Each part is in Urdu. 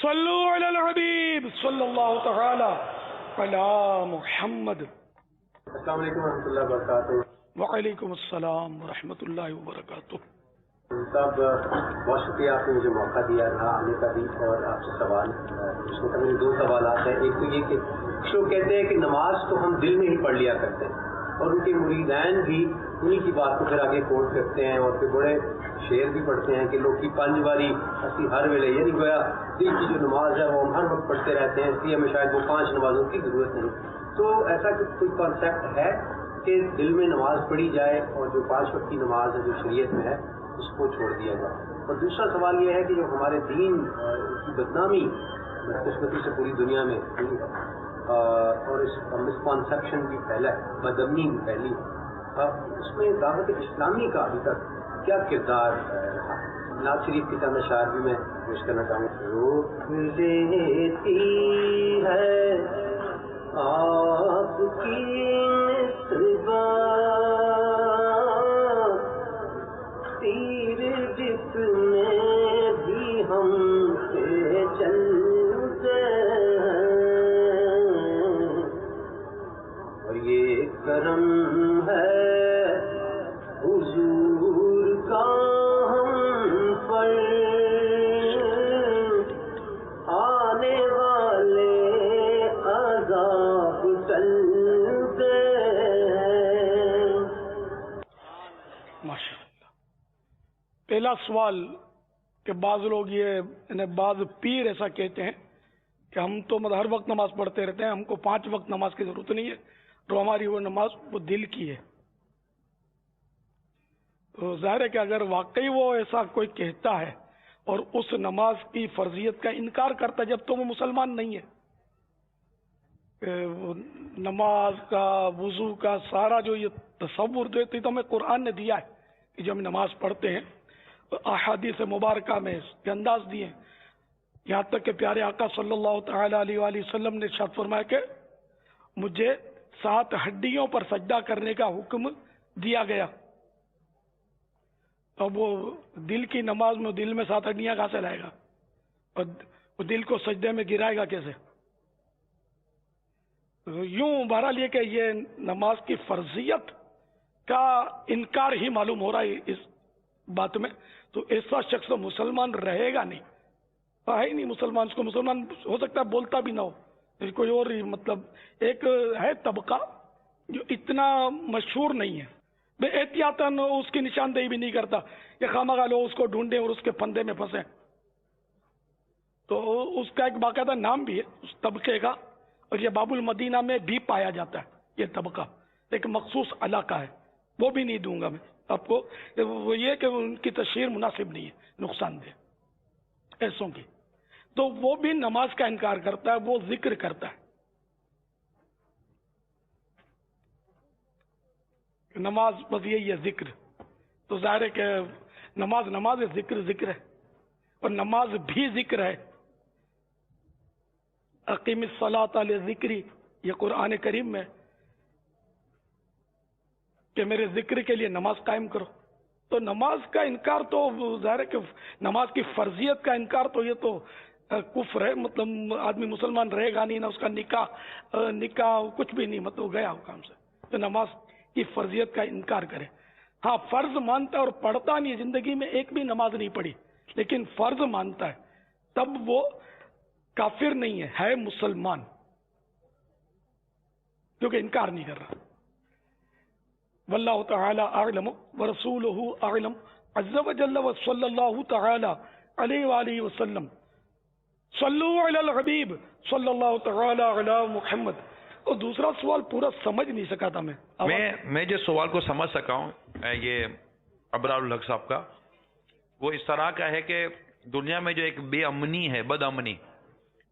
صلو علی الحبیب صلی اللہ تعالی علی محمد۔ السلام علیکم ورحمۃ اللہ وبرکاتہ۔ وعلیکم السلام ورحمۃ اللہ وبرکاتہ۔ صاحب بہت شکریہ، آپ نے مجھے موقع دیا تھا آنے کا بھی، اور آپ سے سوال پوچھنے کا۔ میرے دو سوالات ہیں۔ ایک تو یہ کہ کچھ لوگ کہتے ہیں کہ نماز تو ہم دل میں ہی پڑھ لیا کرتے ہیں، اور ان کے مریدین بھی انہی کی بات کو پھر آگے کوٹ کرتے ہیں، اور پھر بڑے شعر بھی پڑھتے ہیں کہ لوگ کی پانچ باری اسی ہر ویلے، یعنی گویا دل کی جو نماز ہے وہ ہم ہر وقت پڑھتے رہتے ہیں، اس لیے ہمیں شاید وہ 5 نمازوں کی ضرورت نہیں۔ تو ایسا کوئی کانسیپٹ ہے کہ دل میں نماز پڑھی جائے اور جو 5 وقت کی نماز ہے جو شریعت میں ہے اس کو چھوڑ دیا جائے؟ اور دوسرا سوال یہ ہے کہ جو ہمارے دین کی بدنامی بدقسمتی سے پوری دنیا میں ہوئی ہے، اور اس مسکانسیپشن بھی پھیلا ہے، بدامنی بھی پھیلی ہے، اس میں دعوت اسلامی کا ابھی تک کیا کردار رہا؟ نواز شریف کی چند اشعار بھی میں پیش کرنا چاہوں گا۔ روک دیتی ہے آپ کی تیر جس میں بھی ہم سے چلتے ہیں، اور یہ کرم ہے حضور کا ہم پر، آنے والے عذاب ٹلتے ہیں۔ ماشاء اللہ۔ پہلا سوال کہ بعض لوگ یہ بعض پیر ایسا کہتے ہیں کہ ہم تو ہر وقت نماز پڑھتے رہتے ہیں، ہم کو 5 وقت نماز کی ضرورت نہیں ہے، تو ہماری وہ نماز وہ دل کی ہے۔ تو ظاہر ہے کہ اگر واقعی وہ ایسا کوئی کہتا ہے اور اس نماز کی فرضیت کا انکار کرتا ہے، جب تو وہ مسلمان نہیں ہے۔ نماز کا، وضو کا سارا جو یہ تصور دیتی تو ہمیں قرآن نے دیا ہے کہ جب ہم نماز پڑھتے ہیں، احادیث مبارکہ میں اس کے انداز دیے ہیں، یہاں تک کہ پیارے آقا صلی اللہ تعالی علیہ وآلہ وسلم نے ارشاد فرمایا کہ مجھے 7 ہڈیوں پر سجدہ کرنے کا حکم دیا گیا۔ اب وہ دل کی نماز میں دل میں 7 ہڈیاں کہاں سے لائے گا، اور وہ دل کو سجدے میں گرائے گا کیسے؟ یوں بہرحال یہ کہ یہ نماز کی فرضیت کا انکار ہی معلوم ہو رہا ہے اس بات میں، تو ایسا شخص تو مسلمان رہے گا نہیں، ہے ہی نہیں مسلمان۔ اس کو مسلمان ہو سکتا ہے بولتا بھی نہ ہو، کوئی اور مطلب ایک ہے طبقہ جو اتنا مشہور نہیں ہے، بے احتیاطاً اس کی نشاندہی بھی نہیں کرتا کہ خواہ لوگ اس کو ڈھونڈیں اور اس کے پھندے میں پھنسیں۔ تو اس کا ایک باقاعدہ نام بھی ہے اس طبقے کا، اور یہ باب المدینہ میں بھی پایا جاتا ہے۔ یہ طبقہ ایک مخصوص علاقہ ہے، وہ بھی نہیں دوں گا میں آپ کو، وہ یہ کہ ان کی تشہیر مناسب نہیں ہے، نقصان دہ ایسوں کی۔ تو وہ بھی نماز کا انکار کرتا ہے، وہ ذکر کرتا ہے۔ نماز بس یہی ہے ذکر، تو ظاہر ہے کہ نماز ہے، ذکر ہے، اور نماز بھی ذکر ہے۔ اقیم الصلاۃ لذکری، یہ قرآن کریم میں کہ میرے ذکر کے لیے نماز قائم کرو۔ تو نماز کا انکار تو ظاہر ہے کہ نماز کی فرضیت کا انکار تو یہ تو کفر ہے، مطلب آدمی مسلمان رہے گا نہیں، نہ اس کا نکاح کچھ بھی نہیں، مطلب گیا ہو کام سے۔ تو نماز کی فرضیت کا انکار کرے، ہاں فرض مانتا ہے اور پڑھتا نہیں، زندگی میں ایک بھی نماز نہیں پڑھی لیکن فرض مانتا ہے، تب وہ کافر نہیں ہے مسلمان، کیونکہ انکار نہیں کر رہا۔ واللہ تعالی اعلم ورسولہ اعلم عز وجل وصلی اللہ تعالی علیہ وآلہ وسلم۔ صلو علی الحبیب صلی اللہ تعالی علی محمد۔ اور دوسرا سوال پورا سمجھ نہیں سکا تھا میں جو سوال کو سمجھ سکا ہوں یہ ابرار الحق صاحب کا، وہ اس طرح کا ہے کہ دنیا میں جو ایک بے امنی ہے، بد امنی،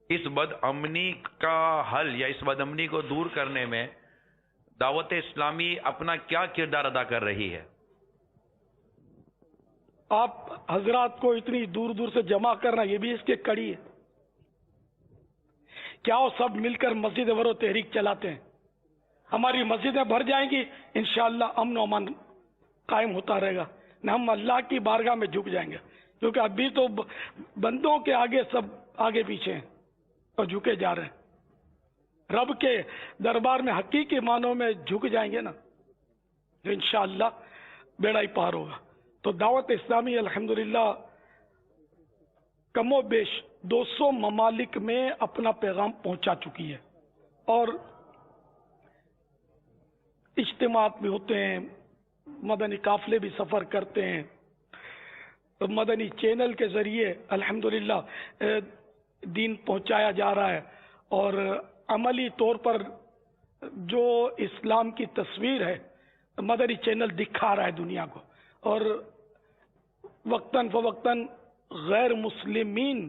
اس بد امنی کا حل یا اس بد امنی کو دور کرنے میں دعوت اسلامی اپنا کیا کردار ادا کر رہی ہے؟ آپ حضرات کو اتنی دور دور سے جمع کرنا یہ بھی اس کی کڑی ہے۔ کیا وہ سب مل کر مسجد ورو تحریک چلاتے ہیں؟ ہماری مسجدیں بھر جائیں گی، انشاءاللہ امن و امان قائم ہوتا رہے گا، نہ ہم اللہ کی بارگاہ میں جھک جائیں گے، کیونکہ ابھی تو بندوں کے آگے سب آگے پیچھے ہیں اور جھکے جا رہے ہیں. رب کے دربار میں حقیقی معنوں میں جھک جائیں گے نا تو انشاءاللہ بیڑا ہی پار ہوگا. تو دعوت اسلامی الحمدللہ کم و بیش 200 ممالک میں اپنا پیغام پہنچا چکی ہے اور اجتماعات بھی ہوتے ہیں, مدنی قافلے بھی سفر کرتے ہیں, مدنی چینل کے ذریعے الحمدللہ دین پہنچایا جا رہا ہے اور عملی طور پر جو اسلام کی تصویر ہے مدنی چینل دکھا رہا ہے دنیا کو. اور وقتاً فوقتاً غیر مسلمین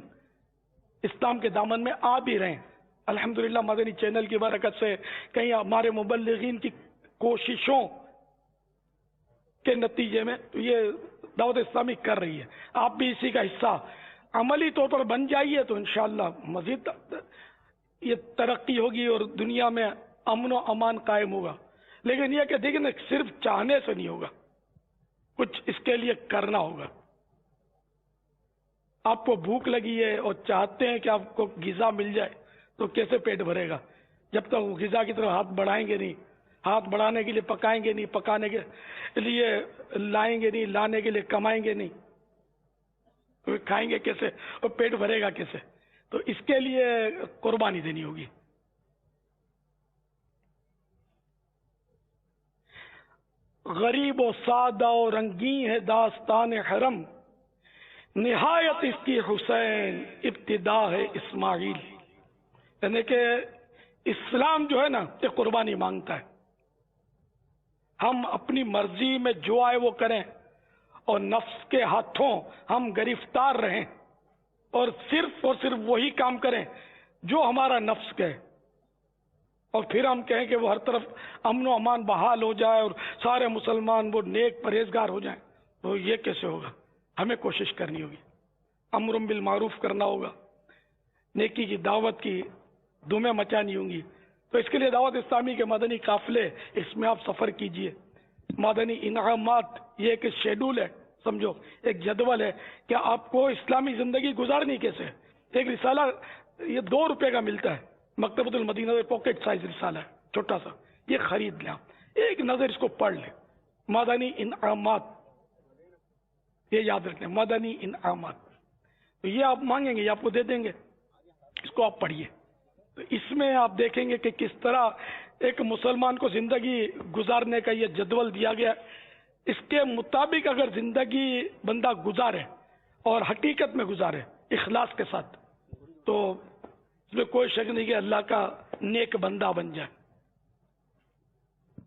اسلام کے دامن میں آ بھی رہے ہیں الحمدللہ مدنی چینل کی برکت سے. کہیں ہمارے مبلغین کی کوششوں کے نتیجے میں یہ دعوت اسلامی کر رہی ہے. آپ بھی اسی کا حصہ عملی طور پر بن جائیے تو انشاءاللہ مزید یہ ترقی ہوگی اور دنیا میں امن و امان قائم ہوگا. لیکن یہ کہ دیکھیں صرف چاہنے سے نہیں ہوگا, کچھ اس کے لیے کرنا ہوگا. آپ کو بھوک لگی ہے اور چاہتے ہیں کہ آپ کو غذا مل جائے تو کیسے پیٹ بھرے گا جب تک وہ غذا کی طرف ہاتھ بڑھائیں گے نہیں, ہاتھ بڑھانے کے لیے پکائیں گے نہیں, پکانے کے لیے لائیں گے نہیں, لانے کے لیے کمائیں گے نہیں, تو کھائیں گے کیسے اور پیٹ بھرے گا کیسے؟ تو اس کے لیے قربانی دینی ہوگی. غریب و سادہ و رنگین ہے داستان حرم, نہایت اس کی حسین ابتدا ہے اسماعیل. یعنی کہ اسلام جو ہے نا یہ قربانی مانگتا ہے. ہم اپنی مرضی میں جو آئے وہ کریں اور نفس کے ہاتھوں ہم گرفتار رہیں اور صرف وہی کام کریں جو ہمارا نفس کہے, اور پھر ہم کہیں کہ وہ ہر طرف امن و امان بحال ہو جائے اور سارے مسلمان وہ نیک پرہیزگار ہو جائیں. تو یہ کیسے ہوگا؟ ہمیں کوشش کرنی ہوگی, امر بالمعروف کرنا ہوگا, نیکی کی دعوت کی دھومیں مچانی ہوں گی. تو اس کے لیے دعوت اسلامی کے مدنی قافلے, اس میں آپ سفر کیجئے. مدنی انعامات یہ ایک شیڈول ہے, سمجھو ایک جدول ہے کہ آپ کو اسلامی زندگی گزارنی کیسے. ایک رسالہ یہ 2 روپے کا ملتا ہے, مکتبۃ المدینہ پاکٹ سائز رسالہ ہے چھوٹا سا, یہ خرید لیں, ایک نظر اس کو پڑھ لیں. مدنی انعامات یہ یاد رکھیں, مدنی انعامات. تو یہ آپ مانگیں گے, یہ آپ کو دے دیں گے, اس کو آپ پڑھیے. تو اس میں آپ دیکھیں گے کہ کس طرح ایک مسلمان کو زندگی گزارنے کا یہ جدول دیا گیا. اس کے مطابق اگر زندگی بندہ گزارے اور حقیقت میں گزارے اخلاص کے ساتھ تو اس میں کوئی شک نہیں کہ اللہ کا نیک بندہ بن جائے.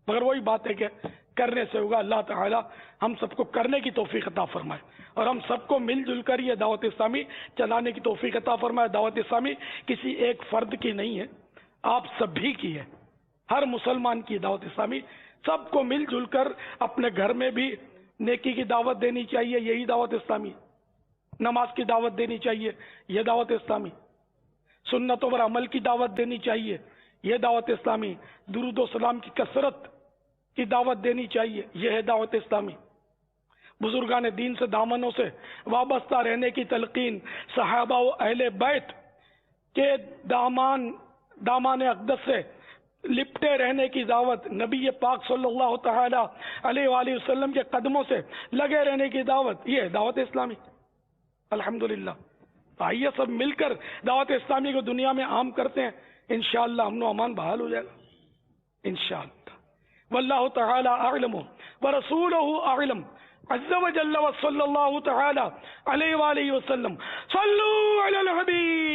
مگر وہی بات ہے کہ کرنے سے ہوگا. اللہ تعالی ہم سب کو کرنے کی توفیق عطا فرمائے اور ہم سب کو مل جل کر یہ دعوت اسلامی چلانے کی توفیق عطا فرمائے. دعوت اسلامی کسی ایک فرد کی نہیں ہے, آپ سبھی کی ہے, ہر مسلمان کی دعوت اسلامی. سب کو مل جل کر اپنے گھر میں بھی نیکی کی دعوت دینی چاہیے, یہی دعوت اسلامی. نماز کی دعوت دینی چاہیے, یہ دعوت اسلامی. سنتوں پر عمل کی دعوت دینی چاہیے, یہ دعوت اسلامی. درود و سلام کی کثرت کی دعوت دینی چاہیے, یہ ہے دعوت اسلامی. بزرگان دین سے دامنوں سے وابستہ رہنے کی تلقین, صحابہ و اہل بیت کے دامان اقدس سے لپٹے رہنے کی دعوت, نبی پاک صلی اللہ تعالی علیہ وآلہ وسلم کے قدموں سے لگے رہنے کی دعوت, یہ ہے دعوت اسلامی. الحمدللہ. آئیے سب مل کر دعوت اسلامی کو دنیا میں عام کرتے ہیں, انشاءاللہ امن و امان بحال ہو جائے گا انشاءاللہ. واللہ تعالی اعلم ورسولہ اعلم عز وجل وصلی اللہ تعالی علیہ وآلہ وسلم. صلوا علی الحبیب.